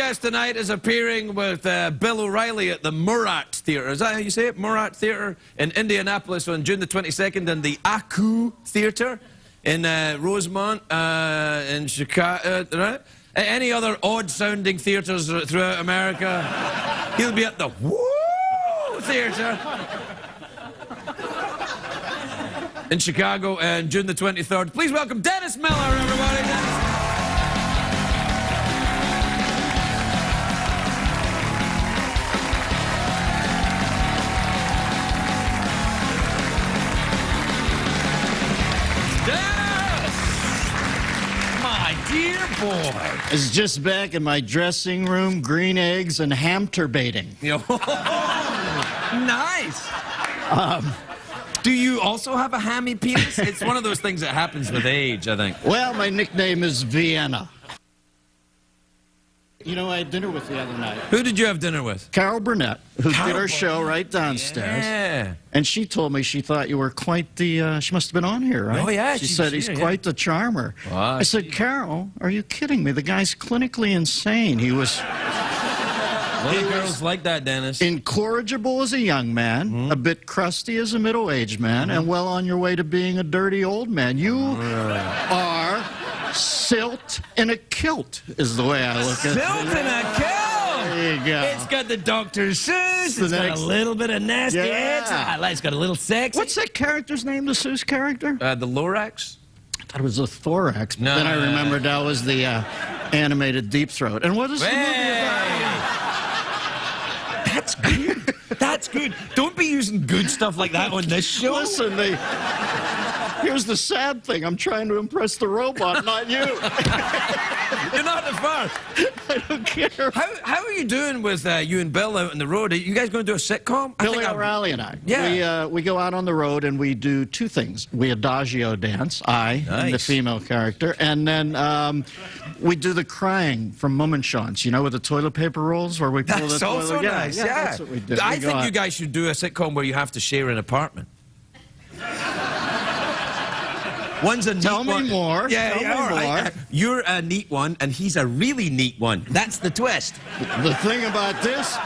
guest tonight is appearing with Bill O'Reilly at the Murat Theatre. Is that how you say it? Murat Theatre in Indianapolis on June the 22nd, and the Aku Theatre in Rosemont, in Chicago, right? Any other odd-sounding theatres throughout America? He'll be at the Woo Theatre in Chicago on June the 23rd. Please welcome Dennis Miller, everybody. Dennis. Dear boy. I was just back in my dressing room, green eggs and hamster baiting. Nice. Do you also have a hammy penis? It's one of those things that happens with age, I think. Well, my nickname is Vienna. You know, I had dinner with the other night. Who did you have dinner with? Carol Burnett, who did her show right downstairs. Yeah. And she told me she thought you were quite the, she must have been on here, right? Oh, yeah. She said he's quite the charmer. Wow. I said, Carol, are you kidding me? The guy's clinically insane. He was... A lot of girls like that, Dennis. Incorrigible as a young man, a bit crusty as a middle-aged man, and well on your way to being a dirty old man. You are silt in a kilt, is the way I look at it. Silt in a kilt! There you go. It's got the Dr. Seuss, it's got a little bit of nasty edge, it's got a little sex. What's that character's name, the Seuss character? The Lorax? I thought it was the Thorax, but then I remembered that was the animated Deep Throat. And what is the movie about? That's good. That's good. Don't be using good stuff like that on this show. Listen, here's the sad thing. I'm trying to impress the robot, not you. You're not the first. I don't care. How are you doing with you and Bill out on the road? Are you guys going to do a sitcom? Billy O'Reilly and I. Yeah. We go out on the road and we do two things. We adagio dance, and the female character, and then we do the crying from Mummenschanz, you know, with the toilet paper rolls where we pull the toilet. That's also nice, yeah. That's what we do. I think you guys should do a sitcom where you have to share an apartment. One's a neat one. Tell me more. Yeah, all right. You're a neat one, and he's a really neat one. That's the twist. The thing about this,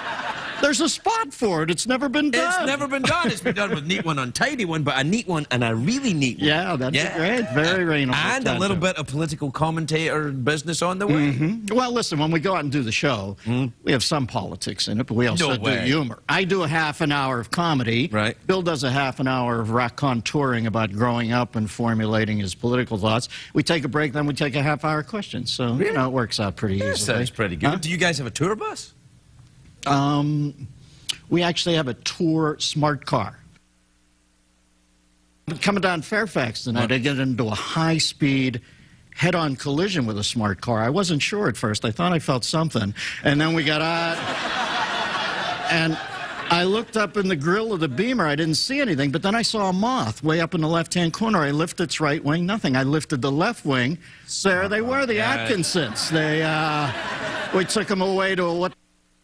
there's a spot for it. It's never been done. It's never been done. It's been done with neat one, untidy one, but a neat one and a really neat one. Yeah, that's great. Very reasonable. And a little bit of political commentator business on the way. Well, listen, when we go out and do the show, we have some politics in it, but we also do humor. I do a half an hour of comedy. Right. Bill does a half an hour of raconteuring about growing up and formulating his political thoughts. We take a break, then we take a half-hour question. So, you know, it works out pretty easily. Sounds pretty good. Huh? Do you guys have a tour bus? We actually have a tour smart car. Coming down Fairfax tonight, I get into a high-speed head-on collision with a smart car. I wasn't sure at first. I thought I felt something. And then we got out, and I looked up in the grill of the Beamer. I didn't see anything, but then I saw a moth way up in the left-hand corner. I lifted its right wing, nothing. I lifted the left wing. There they were, the Atkinsons. We took them away to a what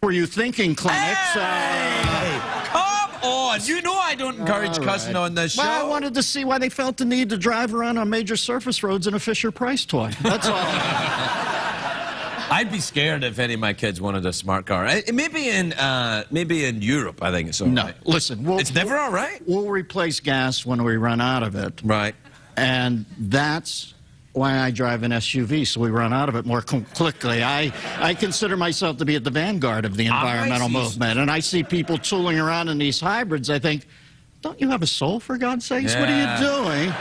were you thinking clinics. Hey, come on. You know I don't encourage cussing on this show. Well, I wanted to see why they felt the need to drive around on major surface roads in a Fisher-Price toy. That's all. I'd be scared if any of my kids wanted a smart car. Maybe in Europe, I think it's all right. No, listen. It's never all right? We'll replace gas when we run out of it. Right. And that's why I drive an SUV, so we run out of it more quickly. I consider myself to be at the vanguard of the environmental movement, and I see people tooling around in these hybrids. I think, don't you have a soul, for God's sakes? Yeah. What are you doing?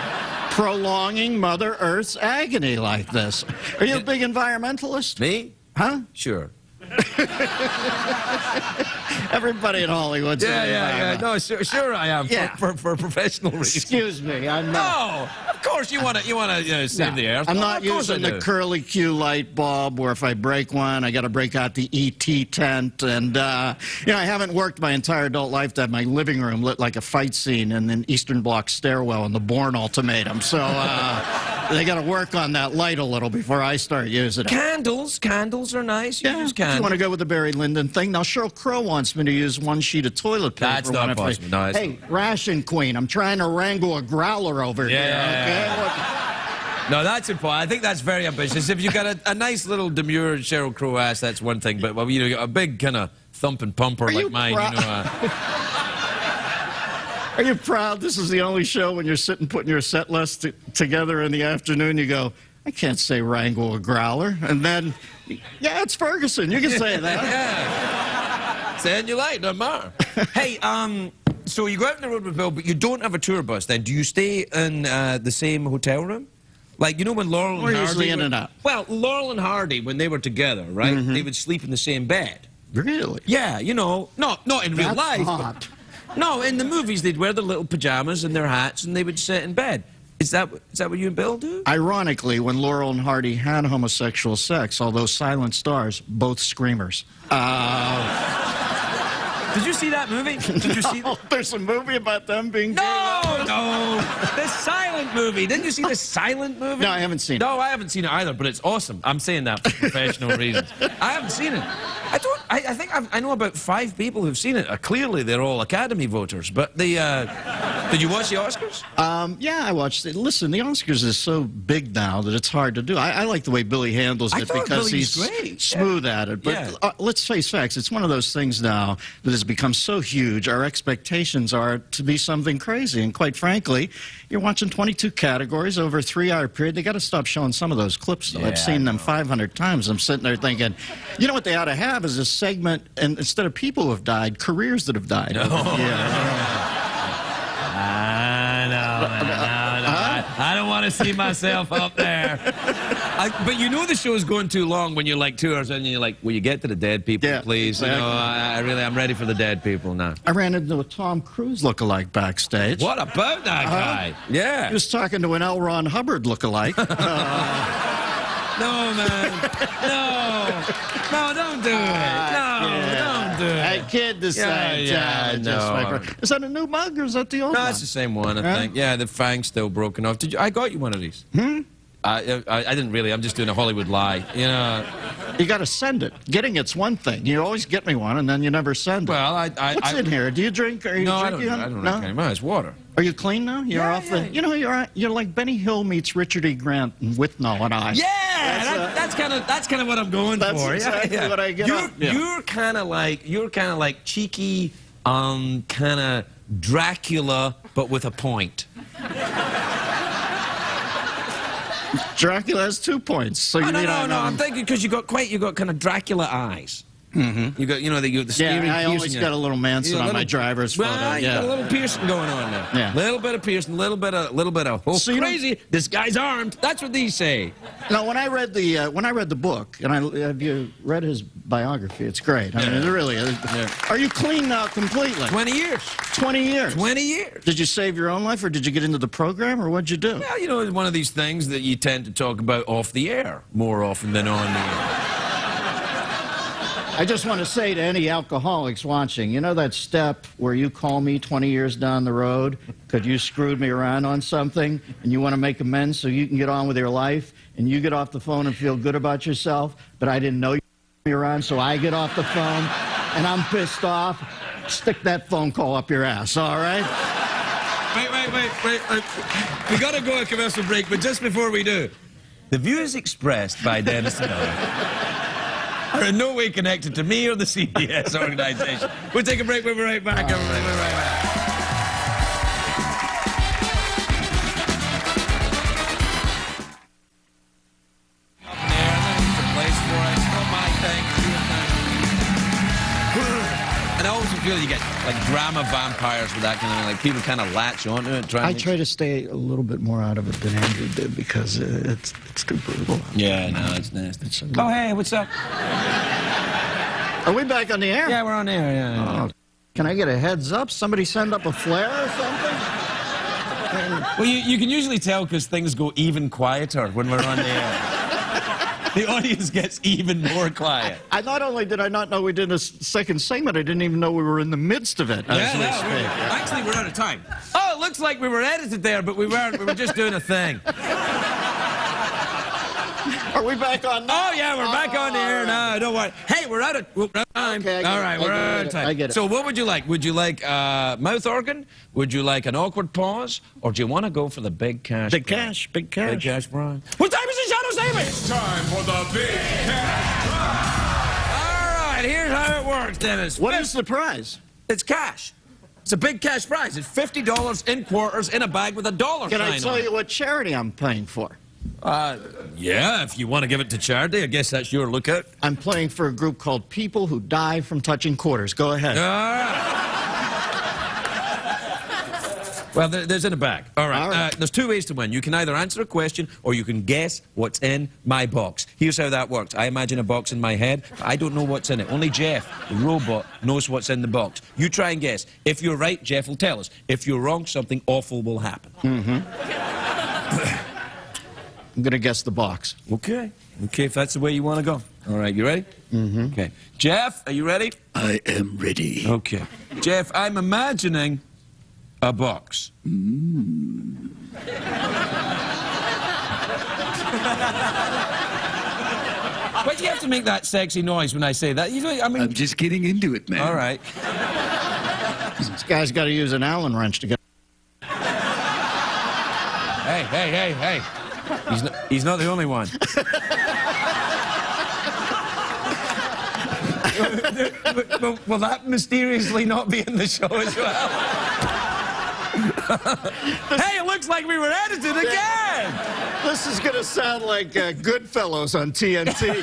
Prolonging Mother Earth's agony like this. Are you a big environmentalist? Me? Huh? Sure. Everybody in Hollywood's yeah. No, sure I am. For professional reasons. Excuse me, I'm not. No, of course you want to save the earth. I'm not using the curly Q light bulb where if I break one, I got to break out the ET tent. And you know, I haven't worked my entire adult life to have my living room lit like a fight scene in an Eastern Bloc stairwell in the Bourne Ultimatum. So they got to work on that light a little before I start using it. Candles are nice. You use candles. You want to go with the Barry Lyndon thing? Now, Sheryl Crow wants me to use one sheet of toilet paper. That's not possible. No, hey, ration queen, I'm trying to wrangle a growler over here, okay? No, that's important. I think that's very ambitious. If you've got a nice little demure Sheryl Crow ass, that's one thing. But, well, you know, a big kind of thumping pumper like mine, you know. Are you proud this is the only show when you're sitting putting your set list together in the afternoon, you go, I can't say wrangle a growler. And then, yeah, it's Ferguson. You can say that. Yeah. Saying you like, no more. Hey, so you go out on the road with Bill, but you don't have a tour bus then. Do you stay in the same hotel room? Like, you know when Laurel and Hardy... We're usually in and out. Well, Laurel and Hardy, when they were together, right, they would sleep in the same bed. Really? Yeah, you know, not in real life. Hot. No, in the movies, they'd wear their little pajamas and their hats, and they would sit in bed. Is that what you and Bill do? Ironically, when Laurel and Hardy had homosexual sex, although silent stars, both screamers. Did you see that movie? Did you see that? There's a movie about them being gay. No! The silent movie. Didn't you see the silent movie? No, I haven't seen it. No, I haven't seen it either, but it's awesome. I'm saying that for professional reasons. I haven't seen it. I think I know about 5 people who've seen it. Clearly, they're all Academy voters. But did you watch the Oscars? Yeah, I watched it. Listen, the Oscars is so big now that it's hard to do. I like the way Billy handles it because he's smooth at it. But let's face facts. It's one of those things now that has become so huge. Our expectations are to be something crazy. And quite frankly, you're watching 22 categories over a 3-hour period. They got to stop showing some of those clips, though. Yeah, I've seen them 500 times. I'm sitting there thinking, you know what they ought to have is a segment, and instead of people who have died, careers that have died. No. I don't want to see myself up there. But you know the show's going too long when you're like 2 hours in and you're like, will you get to the dead people, please? Exactly. You know, I'm ready for the dead people now. I ran into a Tom Cruise lookalike backstage. What about that guy? Yeah. He was talking to an L. Ron Hubbard lookalike. No, man. No, don't do it. Don't do it. I kid the same time. No. Is that a new mug or is that the old one? No, it's the same one, I think. Yeah, the fang's still broken off. I got you one of these. I didn't really. I'm just doing a Hollywood lie. You know. You got to send it. Getting it's one thing. You always get me one, and then you never send it. Well, What's in here? Do you drink? Are you drinking? I don't drink anymore. It's water. Are you clean now? You're off the. You know, you're like Benny Hill meets Richard E. Grant and Withnaw and I. Yeah, that's kind of what I'm going for. That's exactly what I get. You're kind of like cheeky, kind of Dracula, but with a point. Dracula has 2 points. So you no. I'm thinking because you got kind of Dracula eyes. You got, you know, the steering. I always got a little Manson on my driver's photo. Well, you got a little piercing going on there. Yeah. Little bit of piercing, little bit of oh, so crazy. This guy's armed. That's what these say. Now, when I read the book, and have you read his biography? It's great. I mean, it really is. Yeah. Are you clean now completely? 20 years. 20 years. 20 years. Did you save your own life, or did you get into the program, or what'd you do? Well, you know, it's one of these things that you tend to talk about off the air more often than on the air. I just want to say to any alcoholics watching, you know that step where you call me 20 years down the road because you screwed me around on something and you want to make amends so you can get on with your life and you get off the phone and feel good about yourself, but I didn't know you screwed me around, so I get off the phone and I'm pissed off. Stick that phone call up your ass, all right? Wait. We got to go a commercial break, but just before we do, the views expressed by Dennis Miller are in no way connected to me or the CBS organization. We'll take a break. We'll be right back. Everybody, we'll be right back. Up in the air, there's a place for it. It's not my thing. And I always feel you get like drama vampires with that kind of thing. Like people kind of latch onto it. I try to stay a little bit more out of it than Andrew did because it's too brutal. Yeah, no, it's nasty. Oh, hey, what's up? Are we back on the air? Yeah, we're on air, yeah. Oh, can I get a heads up? Somebody send up a flare or something? Well, you can usually tell because things go even quieter when we're on the air. The audience gets even more quiet. Not only did I not know we did a second segment, I didn't even know we were in the midst of it. Actually, we're out of time. Oh, it looks like we were edited there, but we weren't. We were just doing a thing. Are we back on now? Oh, yeah, we're back on the air now. Don't worry. Hey, we're out of time. Okay, all right, we're out of time. I get it. So what would you like? Would you like mouth organ? Would you like an awkward pause? Or do you want to go for the big cash Big prize? cash, big cash. Big cash prize. What time is it, Shadow Saber? It's time for the big cash prize. All right, here's how it works, Dennis. What is the prize? It's cash. It's a big cash prize. It's $50 in quarters in a bag with a dollar Can sign I tell on it. you what charity I'm playing for? Yeah, if you want to give it to charity, I guess that's your lookout. I'm playing for a group called People Who Die from Touching Quarters. Go ahead. All right. Well, there's in a bag. All right. All right. There's two ways to win. You can either answer a question or you can guess what's in my box. Here's how that works. I imagine a box in my head. But I don't know what's in it. Only Jeff, the robot, knows what's in the box. You try and guess. If you're right, Jeff will tell us. If you're wrong, something awful will happen. I'm going to guess the box. Okay. Okay, if that's the way you want to go. All right, you ready? Mm-hmm. Okay. Jeff, are you ready? I am ready. Okay. Jeff, I'm imagining a box. Why do you have to make that sexy noise when I say that? You know, I mean... I'm just getting into it, man. All right. This guy's got to use an Allen wrench to get... Hey. He's not the only one. Will that mysteriously not be in the show as well? Hey, it looks like we were edited again! This is going to sound like Goodfellas on TNT.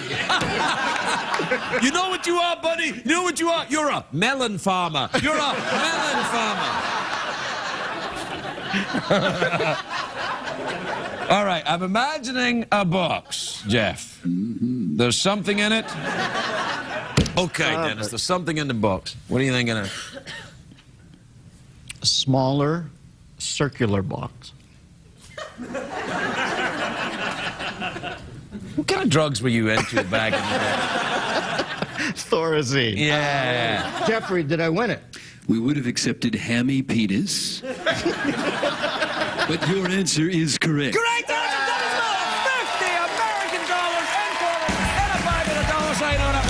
You know what you are, buddy? You know what you are? You're a melon farmer. You're a melon farmer. All right, I'm imagining a box, Jeff. There's something in it. Okay, Dennis, there's something in the box. What are you thinking of? A smaller, circular box. What kind of drugs were you into back in the day? Thorazine. Yeah. Jeffrey, did I win it? We would have accepted hammy penis. But your answer is correct. Correct answer, Dennis Miller! $50 American in quarters and a $5 sign on it.